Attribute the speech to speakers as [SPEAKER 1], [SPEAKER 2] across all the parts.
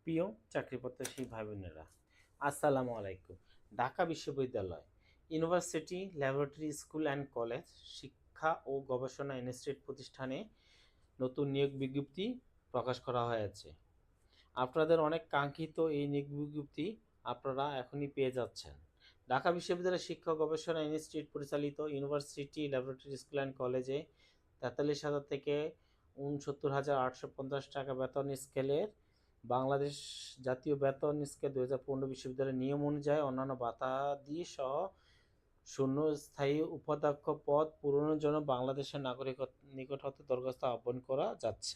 [SPEAKER 1] প্রিয় চাকরি প্রত্যাশী ভাই বোনেরা, আসসালামু আলাইকুম। ঢাকা বিশ্ববিদ্যালয়, university, laboratory, school and college, শিক্ষা ও গবেষণা ইনস্টিটিউট প্রতিষ্ঠানে নতুন নিয়োগ বিজ্ঞপ্তি প্রকাশ করা হয়েছে। আপনাদের অনেক কাঙ্ক্ষিত এই নিয়োগ বিজ্ঞপ্তি আপনারা এখনই পেয়ে যাচ্ছেন। ঢাকা বিশ্ববিদ্যালয় শিক্ষা ও গবেষণা ইনস্টিটিউট পরিচালিত ইউনিভার্সিটি, ল্যাবরেটরি, স্কুল অ্যান্ড কলেজে 43,000 থেকে 69,850 টাকা বেতন স্কেলের বাংলাদেশ জাতীয় বেতন স্কেল 2015 বিশ্ববিদ্যালয়ের নিয়ম অনুযায়ী অন্যান্য ভাতাদি সহ শূন্যস্থায়ী উপাধ্যক্ষ পদ পূরণের জন্য বাংলাদেশের নাগরিক নিকট হতে দরখাস্ত আহ্বান করা যাচ্ছে।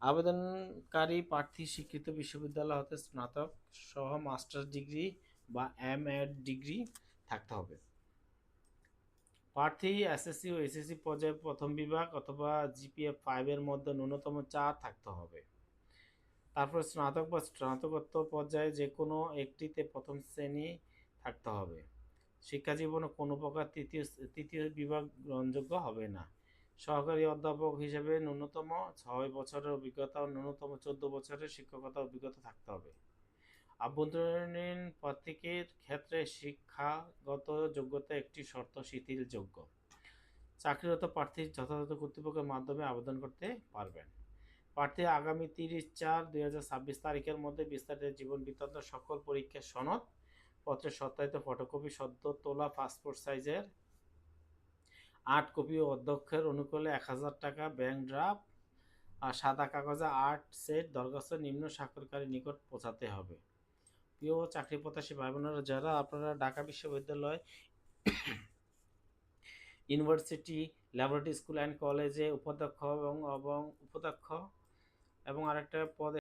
[SPEAKER 1] আবেদনকারী প্রার্থী স্বীকৃত বিশ্ববিদ্যালয় হতে স্নাতক সহ মাস্টার্স ডিগ্রি বা এমএড ডিগ্রি থাকতে হবে। প্রার্থী এসএসসি ও এসএসসি পর্যায়ে প্রথম বিভাগ অথবা জিপিএ 5 এর মধ্যে ন্যূনতম 4 থাকতে হবে। তারপর স্নাতক বা স্নাতকোত্তর পর্যায়ে যে কোনো একটিতে প্রথম শ্রেণী থাকতে হবে। শিক্ষা জীবনে কোনো প্রকার তৃতীয় বিভাগ গ্রহণযোগ্য হবে না। সহকারী অধ্যাপক হিসেবে ন্যূনতম 6 বছরের অভিজ্ঞতা ও ন্যূনতম 14 বছরের শিক্ষকতা অভিজ্ঞতা থাকতে হবে। আভ্যন্তরীণ প্রার্থীর ক্ষেত্রে শিক্ষাগত যোগ্যতা একটি শর্ত শিথিলযোগ্য। চাকরিরত প্রার্থী যথাযথ কর্তৃপক্ষের মাধ্যমে আবেদন করতে পারবেন। প্রার্থী আগামী 30/4/2026 তারিখের মধ্যে বিস্তারিত জীবন বৃত্তান্ত সকল পরীক্ষার সনদ পত্রের সত্যায়িত ফটোকপি, সদ্য তোলা পাসপোর্ট সাইজের 8 কপি ও অধ্যক্ষের অনুকূলে 1,000 টাকা ব্যাংক ড্রাফট আর সাদা কাগজে 8 সেট দরখাস্ত নিম্ন স্বাক্ষরকারী নিকট পৌঁছাতে হবে। প্রিয় চাকরি প্রত্যাশী ভাই বোনেরা, যারা আপনারা ঢাকা বিশ্ববিদ্যালয়, ইউনিভার্সিটি, ল্যাবরেটরি, স্কুল অ্যান্ড কলেজে উপাধ্যক্ষ এবং আরেকটা পদে